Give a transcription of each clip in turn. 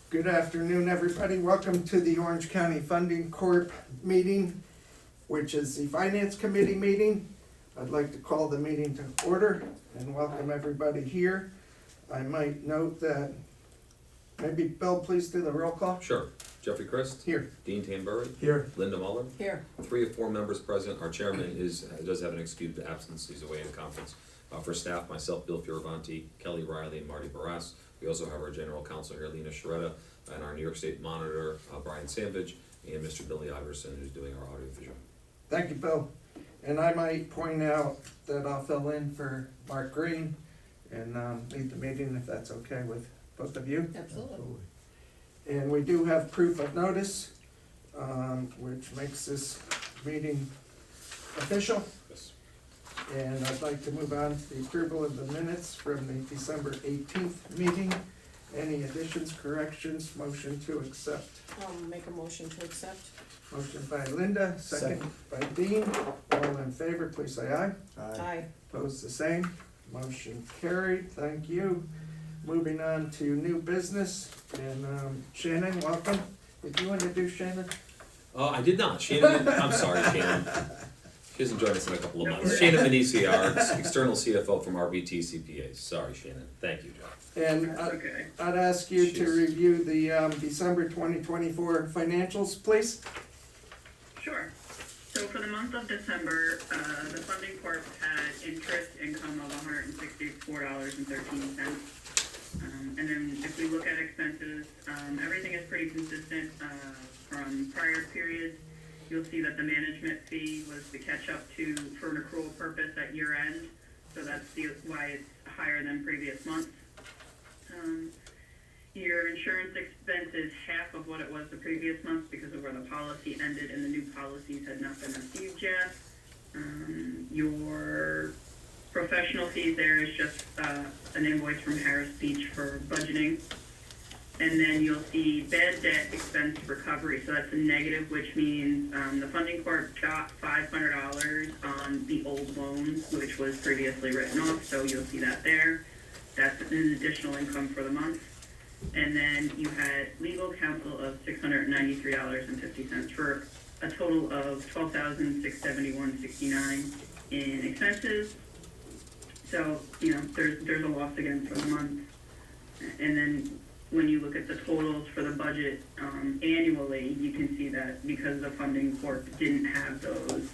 Good afternoon, everybody. Welcome to the Orange County Funding Corp meeting, which is the Finance Committee meeting. I'd like to call the meeting to order and welcome everybody here. I might note that, maybe Bill, please do the roll call. Sure. Jeffrey Christ. Here. Dean Tanbury. Here. Linda Muller. Here. 3 or 4 members present. Our chairman does have an excused absence. He's away at a conference. For staff, myself, Bill Fioravanti, Kelly Riley, and Marty Barras. We also have our general counsel here, Lena Sharetta, and our New York State monitor, Brian Sandvidge, and Mr. Billy Iverson, who's doing our audio visual. Thank you, Bill. And I might point out that I'll fill in for Mark Green and lead the meeting if that's okay with both of you. Absolutely. And we do have proof of notice, which makes this meeting official. Yes. And I'd like to move on to the approval of the minutes from the December 18th meeting. Any additions, corrections, motion to accept? I'll make a motion to accept. Motion by Linda, second by Dean. All in favor, please say aye. Aye. Opposed, the same. Motion carried, thank you. Moving on to new business, and Shannon, welcome. Did you introduce Shannon? I did not. Shannon, I'm sorry, Shannon. She hasn't joined us in a couple of months. Shannon Venisi, our external CFO from RBT CPAs. Sorry, Shannon. Thank you, John. And I'd ask you to review the December 2024 financials, please. Sure. So for the month of December, the funding corp had interest income of $164.13. And then if we look at expenses, everything is pretty consistent from prior periods. You'll see that the management fee was the catch-up for an accrual purpose at year end. So that's why it's higher than previous months. Your insurance expense is half of what it was the previous month because of where the policy ended and the new policies had not been received yet. Your professional fees there is just an invoice from Harris Beach for budgeting. And then you'll see bad debt expense recovery. So that's a negative, which means the funding corp got $500 on the old loans, which was previously written off. So you'll see that there. That's an additional income for the month. And then you had legal counsel of $693.50 for a total of $12,671.69 in expenses. So, you know, there's a loss again for the month. And then when you look at the totals for the budget annually, you can see that because the funding corp didn't have those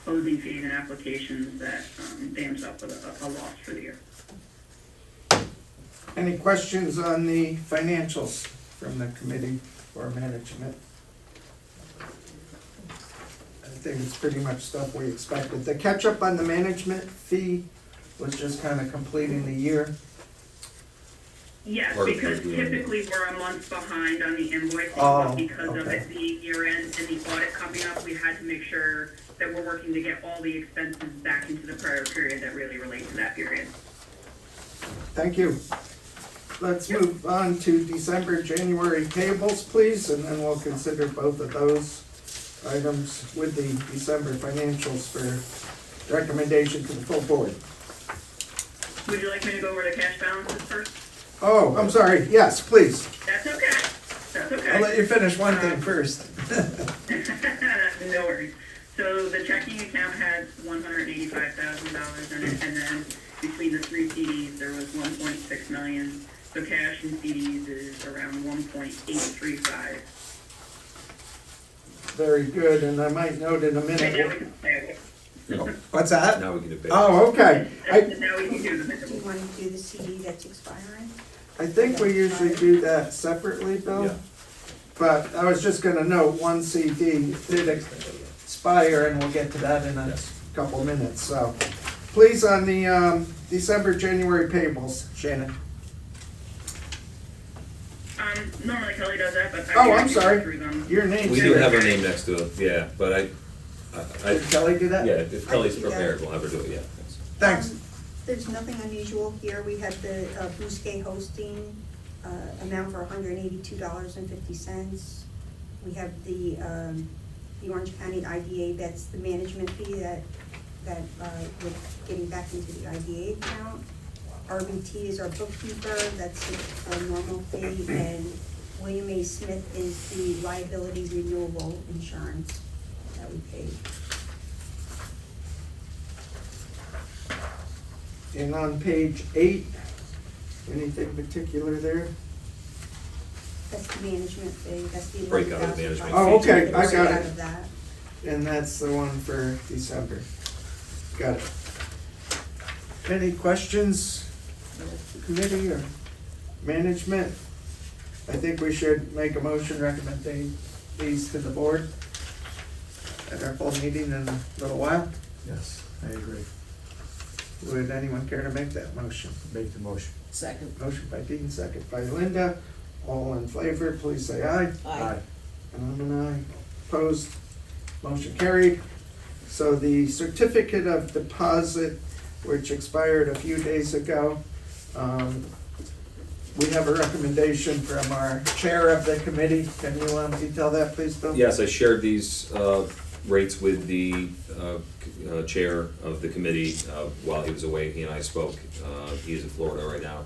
closing fees and applications, that they ended up with a loss for the year. Any questions on the financials from the committee or management? I think it's pretty much stuff we expected. The catch-up on the management fee was just kind of completing the year. Yes, because typically we're a month behind on the invoicing, but because of it being year end and the audit coming up, we had to make sure that we're working to get all the expenses back into the prior period that really relate to that period. Thank you. Let's move on to December, January payables, please, and then we'll consider both of those items with the December financials for recommendation to the full board. Would you like me to go over the cash balances first? Oh, I'm sorry. Yes, please. That's okay. That's okay. I'll let you finish one thing first. No worries. So the checking account had $185,000 in it, and then between the 3 CDs, there was $1.6 million. So cash and CDs is around $1.835. Very good, and I might note in a Right, now we minute. can pay it. What's that? Now we can debate. Oh, okay. Now we can do the You want to do the CD that's expiring? I think we usually do that separately, Bill. Yeah. But I was just gonna note one CD did expire, and we'll get to that in a couple minutes, so. Please, on the December, January payables, Shannon. Normally Kelly does that, but Oh, I I'm can go sorry. through them. Your name's We do here. have her name next to it, yeah, but Did Kelly do that? yeah, if Kelly's I can do that. prepared, we'll have her do it, yeah. Thanks. There's nothing unusual here. We have the Bousquet hosting amount for $182.50. We have the Orange County IDA, that's the management fee that we're getting back into the IDA account. RBT is our bookkeeper, that's a normal fee, and William A. Smith is the liability renewable insurance that we paid. And on page 8, anything particular there? That's the management fee, that's the Breakout of 11,000. management Oh, fee. okay, I got Breakout it. of that. And that's the one for December. Got it. Any questions, committee or management? I think we should make a motion recommending these to the board at our full meeting in a little while. Yes, I agree. Would anyone care to make that motion? Make the motion. Second. Motion by Dean, second by Linda. All in favor, please say aye. Aye. And I'm an aye. Opposed? Motion carried. So the certificate of deposit, which expired a few days ago, we have a recommendation from our chair of the committee. Can you detail that, please, Bill? Yes, I shared these rates with the chair of the committee while he was away. He and I spoke. He is in Florida right now.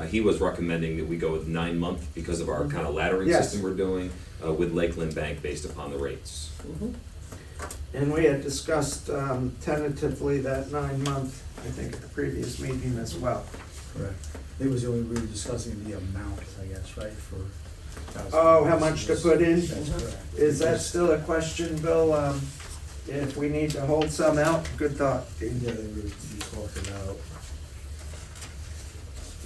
He was recommending that we go with 9-month because of our kind of laddering Yes. system we're doing with Lakeland Bank based upon the rates. Mhm. And we had discussed tentatively that 9-month, I think, at the previous meeting as well. Correct. It was only, we were discussing the amount, I guess, right, for. Oh, how much to put in? That's correct. Is that Because- still a question, Bill? If we need to hold some out? Good thought, Dean. Yeah, we talked about,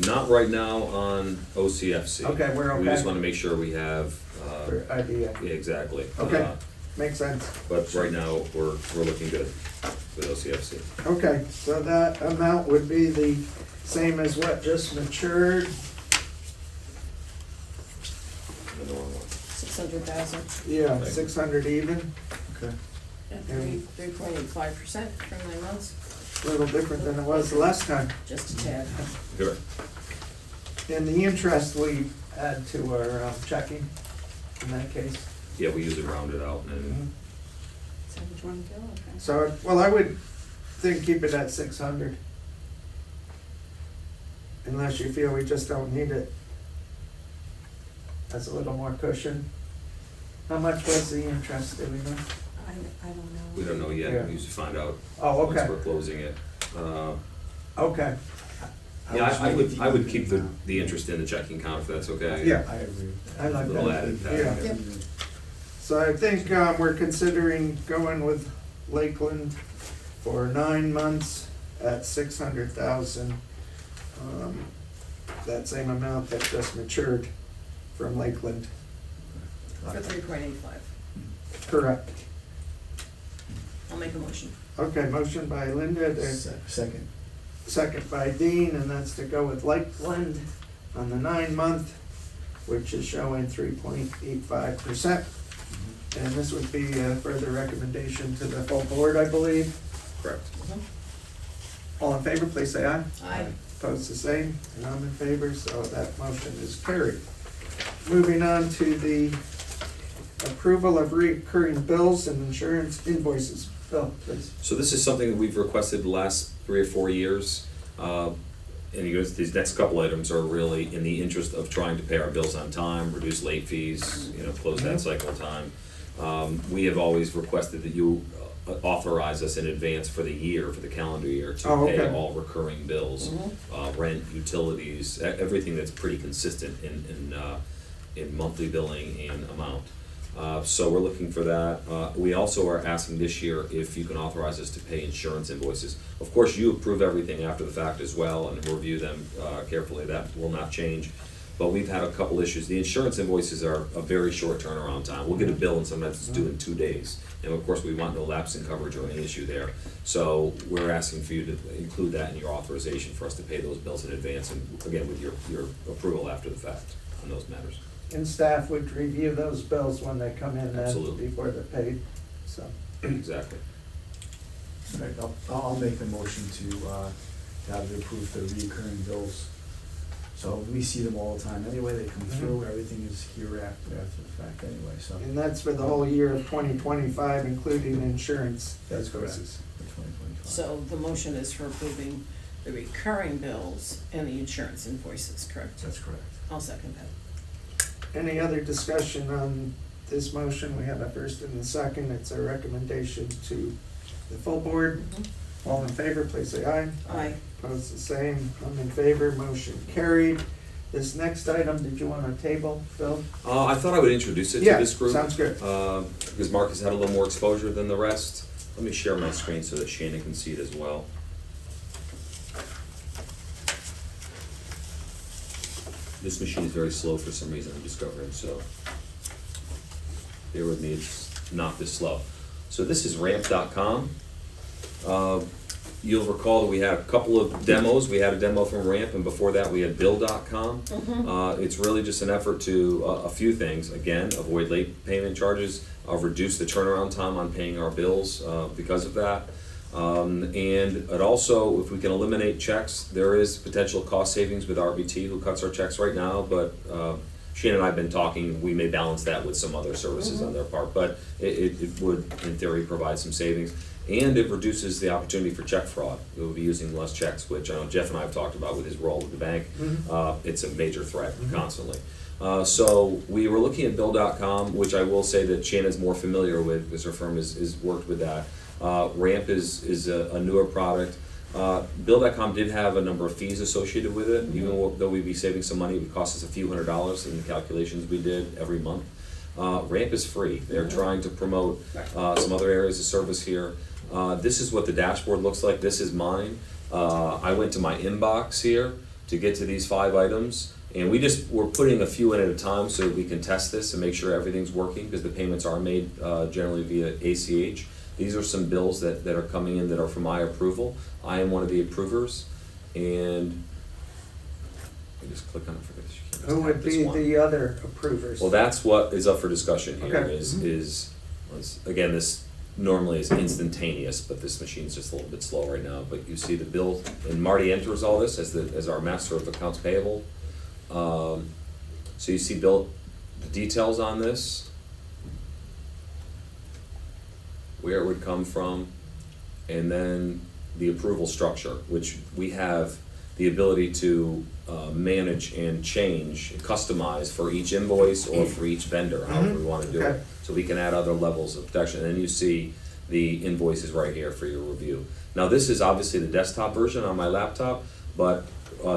Not right now on OCFC. Okay, we're We just okay. wanna make sure we have, For idea. yeah, exactly. Okay. Makes sense. But right now, we're looking good with OCFC. Okay, so that amount would be the same as what just matured? The normal one. 600,000 Yeah, Right. 600 even, okay, at 3.85% for 9 months, a little different than it was the last time. just a tad. Good. And the interest we add to our checking in that case. Yeah, we usually round it out and Is that what you want to do? Okay. So, well, I would think keep it at 600. Unless you feel we just don't need it. That's a little more cushion. How much was the interest, do we know? I don't know. we don't know yet. Yeah. We usually find out Oh, once okay, we're closing it. okay, Yeah, was I would thinking keep the amount. interest in the checking account if that's okay. Yeah. I agree with that. I like Little that. added Yeah. value. Yep. So I think we're considering going with Lakeland for 9 months at 600,000. That same amount that just matured from Lakeland. For 3.85. Correct. I'll make a motion. Okay, motion by Linda, Second. second by Dean, and that's to go with Lakeland on the 9-month, which is showing 3.85%. And this would be a further recommendation to the full board, I believe. Correct. All in favor, please say aye. Aye. Opposed, the same, and I'm in favor, so that motion is carried. Moving on to the approval of recurring bills and insurance invoices. Bill, please. So this is something that we've requested the last 3 or 4 years. And these next couple items are really in the interest of trying to pay our bills on time, reduce late fees, close that cycle time. We have always requested that you authorize us in advance for the year, for the calendar year, to Oh, pay okay. all recurring bills, rent, utilities, everything that's pretty consistent in monthly billing and amount. So we're looking for that. We also are asking this year if you can authorize us to pay insurance invoices. Of course, you approve everything after the fact as well and review them carefully. That will not change. But we've had a couple issues. The insurance invoices are a very short turnaround time. We'll get a bill and sometimes it's due in 2 days. And of course, we want no lapse in coverage or any issue there. So we're asking for you to include that in your authorization for us to pay those bills in advance and again, with your approval after the fact on those matters. And staff would review those bills when they come in Absolutely. before they're paid, so. Exactly. Right, I'll make the motion to have it approved the recurring bills. So we see them all the time anyway, they come through, everything is here after the fact anyway, so. And that's for the whole year of 2025, including insurance That's correct. invoices. For 2025. So the motion is for approving the recurring bills and the insurance invoices, correct? That's correct. I'll second that. Any other discussion on this motion? We have a first and a second. It's a recommendation to the full board. All in favor, please say aye. Aye. Opposed, the same. I'm in favor. Motion carried. This next item, did you want to table, Phil? I thought I would introduce it to Yeah, this group. sounds good. Because Mark has had a little more exposure than the rest. Let me share my screen so that Shannon can see it as well. This machine is very slow for some reason, I'm discovering, so bear with me, it's not this slow. So this is ramp.com. You'll recall that we had a couple of demos. We had a demo from Ramp, and before that we had Bill.com. It's really just an effort to a few things. Again, avoid late payment charges, reduce the turnaround time on paying our bills because of that. And it also, if we can eliminate checks, there is potential cost savings with RBT, who cuts our checks right now, but Shannon and I have been talking, we may balance that with some other services on their part, but it would, in theory, provide some savings. And it reduces the opportunity for check fraud. We'll be using less checks, which I know Jeff and I have talked about with his role at the bank. It's a major threat constantly. So we were looking at Bill.com, which I will say that Shannon's more familiar with, because her firm has worked with that. Ramp is a newer product. Bill.com did have a number of fees associated with it. Even though we'd be saving some money, it would cost us a few $100s in the calculations we did every month. Ramp is free. They're trying to promote some other areas of service here. This is what the dashboard looks like. This is mine. I went to my inbox here to get to these 5 items, and we're putting a few in at a time so that we can test this and make sure everything's working, because the payments are made generally via ACH. These are some bills that are coming in that are for my approval. I am one of the approvers, and I just click on it for this. You can't just Who tap would this be one. the other approvers? Well, that's what is up for discussion here. Okay. Is again, this normally is instantaneous, but this machine's just a little bit slow right now. But you see the bill, and Marty enters all this as our master of accounts payable. So you see the details on this, where it would come from, and then the approval structure, which we have the ability to manage and change, customize for each invoice or for each vendor, however we want to do Okay. it. So we can add other levels of protection. And then you see the invoices right here for your review. Now this is obviously the desktop version on my laptop, but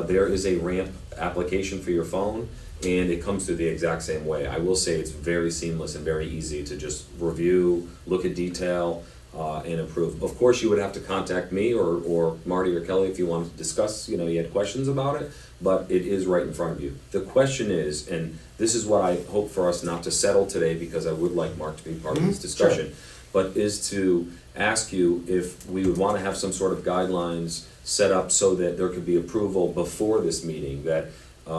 there is a Ramp application for your phone, and it comes through the exact same way. I will say it's very seamless and very easy to just review, look at detail, and approve. Of course, you would have to contact me or Marty or Kelly if you wanted to discuss, you had questions about it, but it is right in front of you. The question is, and this is what I hope for us not to settle today, because I would like Mark to be part of this discussion, but is to ask you if we would want to have some sort of guidelines set up so that there could be approval before this meeting, that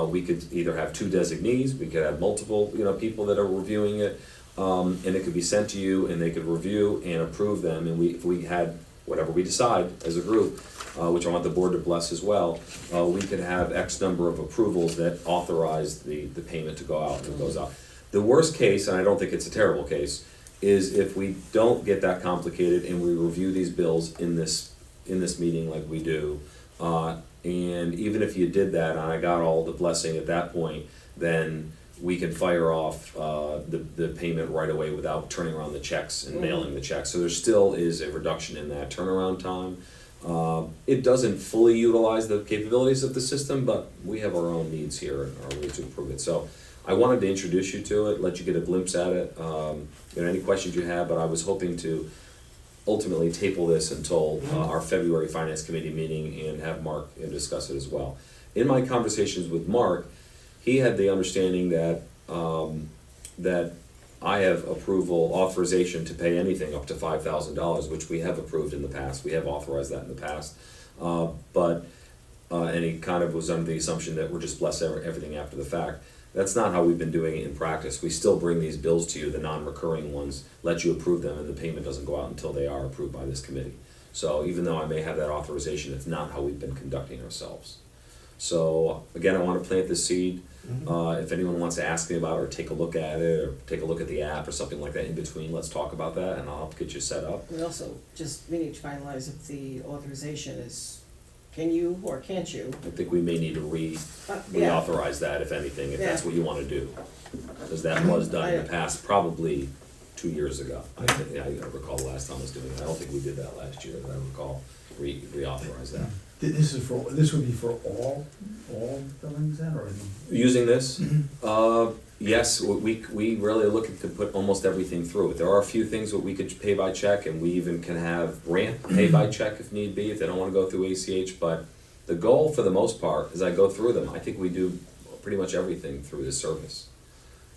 we could either have 2 designees, we could have multiple, people that are reviewing it, and it could be sent to you, and they could review and approve them. And if we had whatever we decide as a group, which I want the board to bless as well, we could have X number of approvals that authorize the payment to go out, and it goes out. The worst case, and I don't think it's a terrible case, is if we don't get that complicated and we review these bills in this meeting like we do, and even if you did that and I got all the blessing at that point, then we can fire off the payment right away without turning around the checks and mailing the checks. So there still is a reduction in that turnaround time. It doesn't fully utilize the capabilities of the system, but we have our own needs here and our ways to improve it. So I wanted to introduce you to it, let you get a glimpse at it, any questions you have, but I was hoping to ultimately table this until our February Finance Committee meeting and have Mark discuss it as well. In my conversations with Mark, he had the understanding that that I have authorization to pay anything up to $5,000, which we have approved in the past. We have authorized that in the past, and he kind of was under the assumption that we're just bless everything after the fact. That's not how we've been doing it in practice. We still bring these bills to you, the non-recurring ones, let you approve them, and the payment doesn't go out until they are approved by this committee. So even though I may have that authorization, it's not how we've been conducting ourselves. So again, I want to plant the seed. If anyone wants to ask me about it or take a look at it or take a look at the app or something like that in between, let's talk about that, and I'll help get you set up. We also we need to finalize if the authorization is Can you or can't you? I think we may need to Yeah. reauthorize that, if anything, if that's Yeah. what you wanna do. Because that was done in the past, probably 2 years ago. I recall the last time I was doing it. I don't think we did that last year, but I recall reauthorize that. This would be for all buildings then, or? Using this, yes, we really are looking to put almost everything through it. There are a few things that we could pay by check, and we even can have ramp pay by check if need be, if they don't wanna go through ACH, but the goal for the most part, as I go through them, I think we do pretty much everything through this service.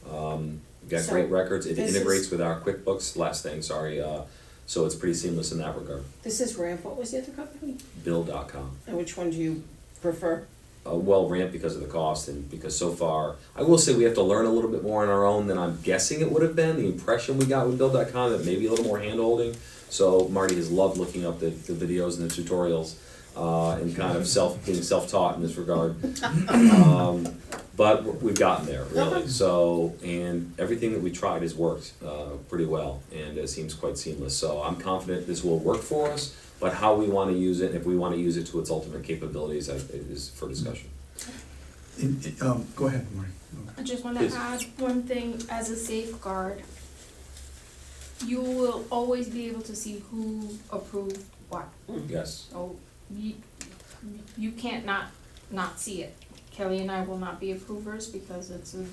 We've got So, great records, it this integrates is- with our QuickBooks, so it's pretty seamless in that regard. This is Ramp, what was the other company? Bill.com. And which one do you prefer? Well, ramp because of the cost and because so far, I will say we have to learn a little bit more on our own than I'm guessing it would have been. The impression we got with Bill.com, that maybe a little more hand-holding. So Marty has loved looking up the videos and the tutorials, and kind of being self-taught in this regard. But we've gotten there, really. So, and everything that we tried has worked, pretty well, and it seems quite seamless. So I'm confident this will work for us. But how we wanna use it, and if we wanna use it to its ultimate capabilities, is for discussion. Go ahead, Maureen. I just wanna Please. add one thing as a safeguard. You will always be able to see who approved what, Yes. so you can't not see it. Kelly and I will not be approvers because it's a,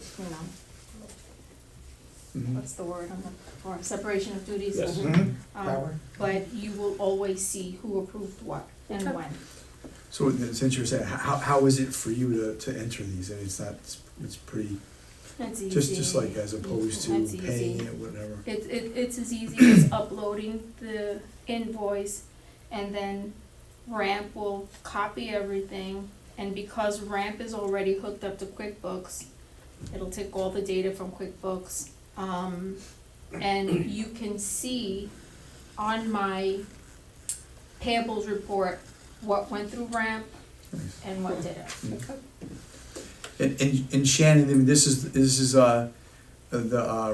Mhm. what's the word, or separation of duties. Yes. Power. But you will always see who approved what and Okay. when. So since you're saying, how is it for you to enter these? And it's not, it's pretty, It's easy. just like as opposed to It's paying easy. it, whatever. It's as easy as uploading the invoice, and then Ramp will copy everything, and because Ramp is already hooked up to QuickBooks, it'll take all the data from QuickBooks, and you can see on my payables report what went through Ramp Nice. and what didn't. And Shannon, I mean, this is, the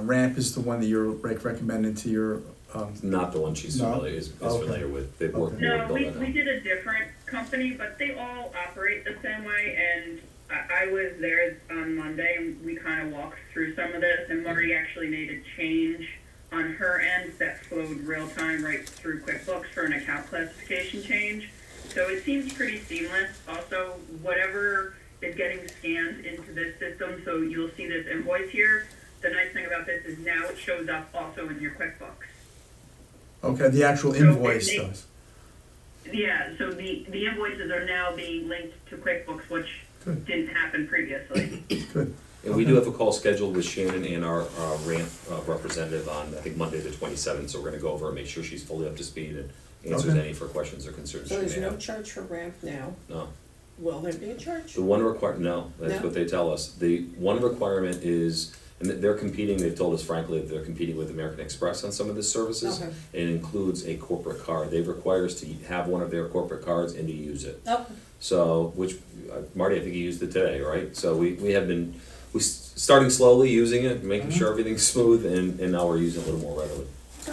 ramp is the one that you're recommending to your, Not the one she's No? familiar, is Okay. familiar with. They've worked Okay. more No, with we Bill.com. did a different company, but they all operate the same way, and I was there on Monday, and we kind of walked through some of this, and Marty actually made a change on her end that flowed real time right through QuickBooks for an account classification change. So it seems pretty seamless. Also, whatever is getting scanned into this system, so you'll see this invoice here. The nice thing about this is now it shows up also in your QuickBooks. okay, the actual So invoice they- does. Yeah, so the invoices are now being linked to QuickBooks, which Good. didn't happen previously. Good. And we do have a call scheduled with Shannon and our ramp representative on, I think, Monday the 27th, so we're gonna go over and make sure she's fully up to speed and answers Okay. any for questions or concerns she So may there's no have. charge for Ramp now, No. will there be a charge? The one no, that's No? what they tell us. The one requirement is, and they're competing, they've told us frankly, that they're competing with American Express on some of the services. Okay. It includes a corporate card. They require us to have one of their corporate cards and to use it. Oh, So, which, Marty, I think you used it today, right? So we have been, starting slowly using it, making sure everything's smooth, and now we're using it a little more readily. Okay.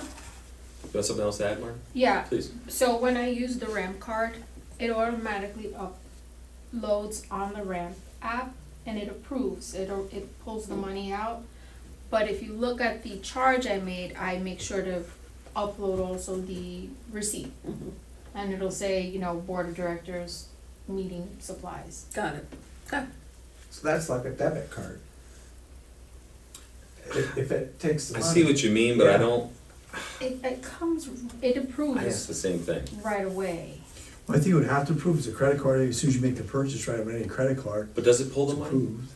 You have something else to add, Marty? Yeah, Please. so when I use the Ramp card, it automatically uploads on the Ramp app and it approves, it pulls the money out. But if you look at the charge I made, I make sure to upload also the receipt. mhm. And it'll say, board of directors, meeting supplies. Got it. So that's like a debit card. If it takes the I money. see what you mean, but I Yeah. don't, It it's approves the same thing. right away. Well, I think it would have to approve, it's a credit card, as soon as you make the purchase, right, of any credit card, But does it pull it's the money? approved.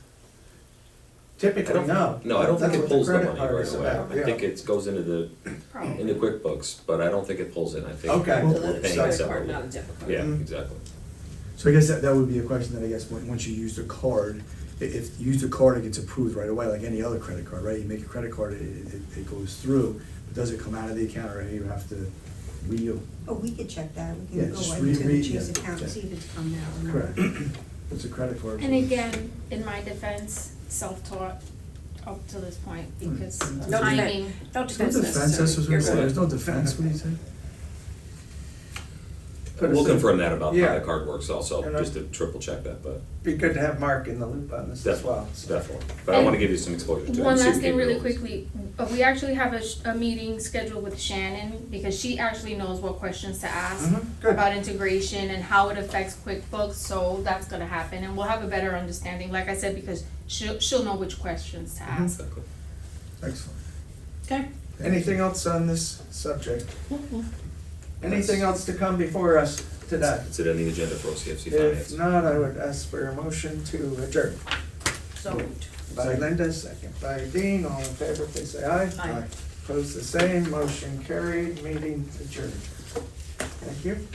Typically, no. No, I don't think That's it what pulls the credit money card right is away. about, I yeah. think it goes into Probably. QuickBooks, but I don't think it pulls it. I think Okay. So we're then it's paying a credit separately. card, not a debit card. Yeah, Mhm. exactly. So I guess that would be a question that I guess, once you use the card, if you use the card, it gets approved right away, like any other credit card, right? You make a credit card, it goes through, but does it come out of the account, or you have to Oh, we could check that, we Yeah, can go just into the read- Chase yeah, account and okay. see if it's come out or not. correct? It's a credit card. And again, in my defense, self-taught up to this point because of No defense. timing. No There's no defense defense, that's what necessary. I'm saying, You're there's good. no defense, what do you say? put us We'll in. confirm that about how Yeah. the card works also, And just to triple check that, but Be good to have Mark in the loop on this as well. definitely. But I wanna give you some exposure to it. One and see last what thing really capabilities. quickly, we actually have a meeting scheduled with Shannon, because she actually knows what questions to ask Good. about integration and how it affects QuickBooks, so that's gonna happen, and we'll have a better understanding, like I said, because she'll know which questions to ask. Exactly. Excellent. Okay. Anything else on this subject? Anything else to come before us today? Is it on the agenda for OCFC If Finance? not, I would ask for a motion to adjourn. So moved. By Linda, second by Dean, all in favor, please say aye. Aye. Opposed, the same, motion carried, meeting adjourned. Thank you.